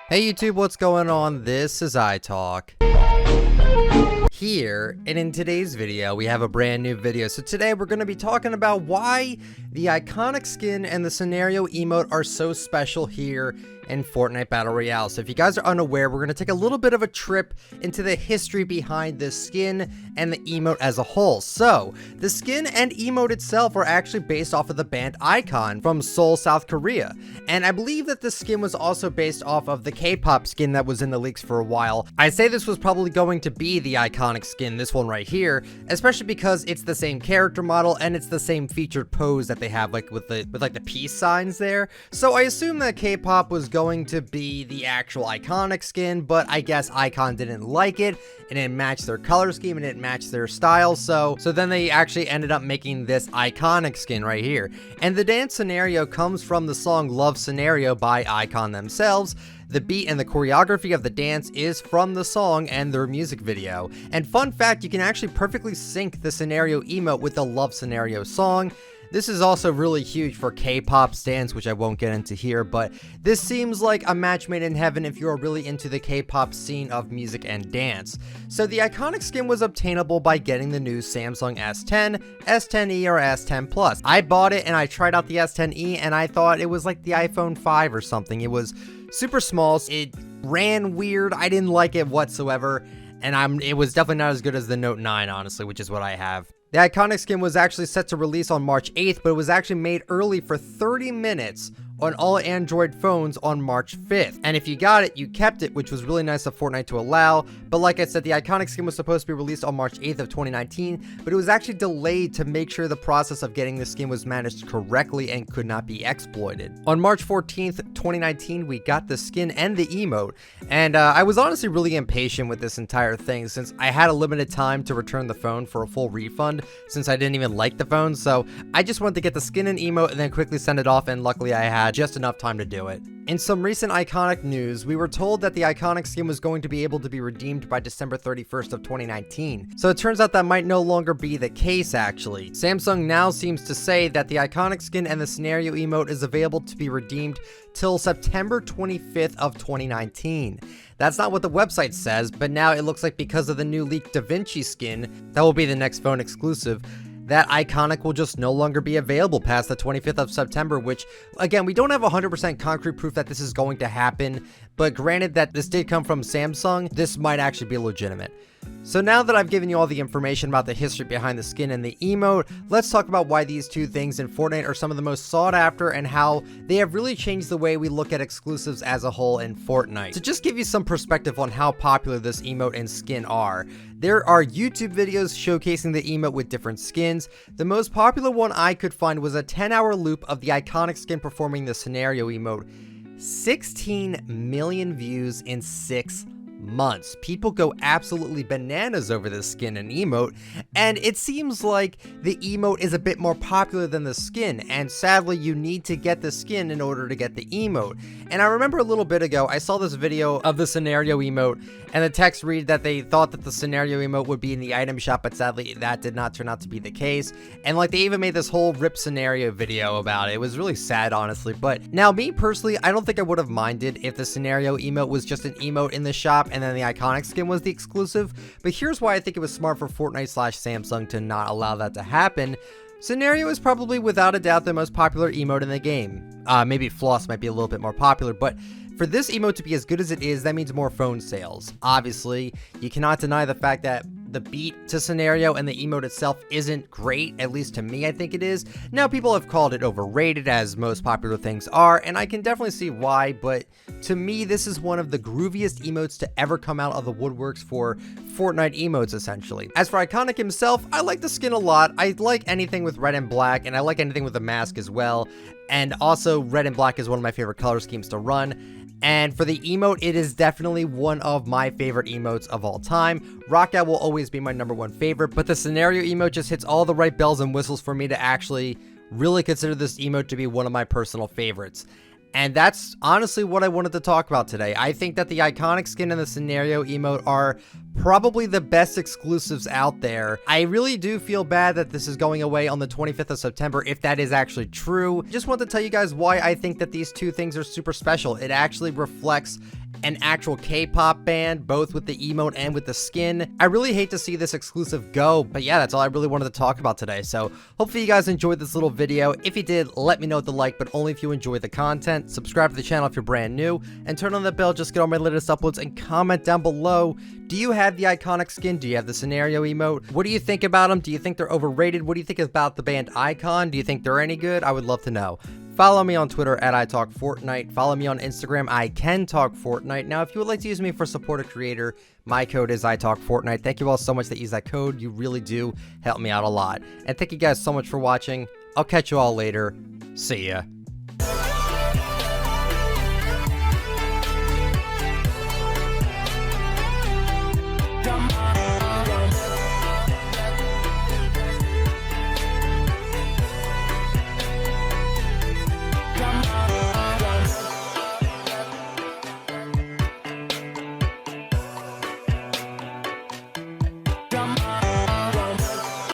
Hey YouTube, what's going on? This is iTalk here, and in today's video we have a brand new video. So today we're going to be talking about why the iconic skin and the scenario emote are so special here in Fortnite Battle Royale. So if you guys are unaware, we're going to take a little bit of a trip into the history behind this skin and the emote as a whole. So the skin and emote itself are actually based off of the band IKONIK from Seoul, South Korea, and I believe that the skin was also based off of the K-pop skin that was in the leaks for a while. I say this was probably going to be the iconic skin, this one right here, especially because it's the same character model and it's the same featured pose that they have, like with the peace signs there. So I assume that K-pop was going to be the actual iconic skin, but I guess IKON didn't like it and it matched their color scheme and it matched their style, so then they actually ended up making this iconic skin right here. And the dance scenario comes from the song Love Scenario by IKON themselves. The beat and the choreography of the dance is from the song and their music video. And fun fact, you can actually perfectly sync the scenario emote with the Love Scenario song. This is also really huge for K-pop stans, which I won't get into here, but this seems like a match made in heaven if you're really into the K-pop scene of music and dance. So the iconic skin was obtainable by getting the new Samsung S10, S10e, or S10 Plus. I bought it and I tried out the S10e and I thought it was like the iPhone 5 or something. It was super small, it ran weird, I didn't like it whatsoever, and it was definitely not as good as the Note 9, honestly, which is what I have. The iconic skin was actually set to release on March 8th, but it was actually made early for 30 minutes on all Android phones on March 5th. And if you got it, you kept it, which was really nice of Fortnite to allow. But like I said, the iconic skin was supposed to be released on March 8th of 2019, but it was actually delayed to make sure the process of getting the skin was managed correctly and could not be exploited. On March 14th, 2019, we got the skin and the emote, and I was honestly really impatient with this entire thing since I had a limited time to return the phone for a full refund since I didn't even like the phone, so I just wanted to get the skin and emote and then quickly send it off, and luckily I had just enough time to do it. In some recent iconic news, we were told that the iconic skin was going to be able to be redeemed by December 31st of 2019. So it turns out that might no longer be the case actually. Samsung now seems to say that the iconic skin and the scenario emote is available to be redeemed till September 25th of 2019. That's not what the website says, but now it looks like because of the new leaked Da Vinci skin, that will be the next phone exclusive, that iconic will just no longer be available past the 25th of September, which, again, we don't have 100% concrete proof that this is going to happen, but granted that this did come from Samsung, this might actually be legitimate. So now that I've given you all the information about the history behind the skin and the emote, let's talk about why these two things in Fortnite are some of the most sought after and how they have really changed the way we look at exclusives as a whole in Fortnite. To just give you some perspective on how popular this emote and skin are, there are YouTube videos showcasing the emote with different skins. The most popular one I could find was a 10-hour loop of the iconic skin performing the scenario emote. 16 million views in 6 months. People go absolutely bananas over this skin and emote, and it seems like the emote is a bit more popular than the skin, and sadly you need to get the skin in order to get the emote. And I remember a little bit ago I saw this video of the scenario emote, and the text read that they thought that the scenario emote would be in the item shop, but sadly that did not turn out to be the case. And like they even made this whole rip scenario video about it. It was really sad, honestly. But now me personally, I don't think I would have minded if the scenario emote was just an emote in the shop and then the iconic skin was the exclusive. But here's why I think it was smart for Fortnite/Samsung to not allow that to happen. Scenario is probably without a doubt the most popular emote in the game. Maybe Floss might be a little bit more popular, but for this emote to be as good as it is, that means more phone sales. Obviously, you cannot deny the fact that the beat to scenario and the emote itself isn't great, at least to me I think it is. Now people have called it overrated, as most popular things are, and I can definitely see why, but to me this is one of the grooviest emotes to ever come out of the woodworks for Fortnite emotes essentially. As for IKONIK himself, I like the skin a lot. I like anything with red and black, and I like anything with a mask as well, and also red and black is one of my favorite color schemes to run. And for the emote, it is definitely one of my favorite emotes of all time. Rockout will always be my #1 favorite, but the scenario emote just hits all the right bells and whistles for me to actually really consider this emote to be one of my personal favorites. And that's honestly what I wanted to talk about today. I think that the iconic skin and the scenario emote are probably the best exclusives out there. I really do feel bad that this is going away on the 25th of September, if that is actually true. Just want to tell you guys why I think that these two things are super special. It actually reflects an actual K-pop band, both with the emote and with the skin. I really hate to see this exclusive go, but yeah, that's all I really wanted to talk about today. So hopefully you guys enjoyed this little video. If you did, let me know with the like, but only if you enjoy the content. Subscribe to the channel if you're brand new, and turn on the bell just to get all my latest uploads, and comment down below. Do you have the IKONIK skin? Do you have the scenario emote? What do you think about them? Do you think they're overrated? What do you think about the band iKON? Do you think they're any good? I would love to know. Follow me on Twitter at ITalkFortnite. Follow me on Instagram, IKanTalkFortnite. Now, if you would like to use me for support a creator, my code is ITalkFortnite. Thank you all so much that use that code. You really do help me out a lot. And thank you guys so much for watching. I'll catch you all later. See ya.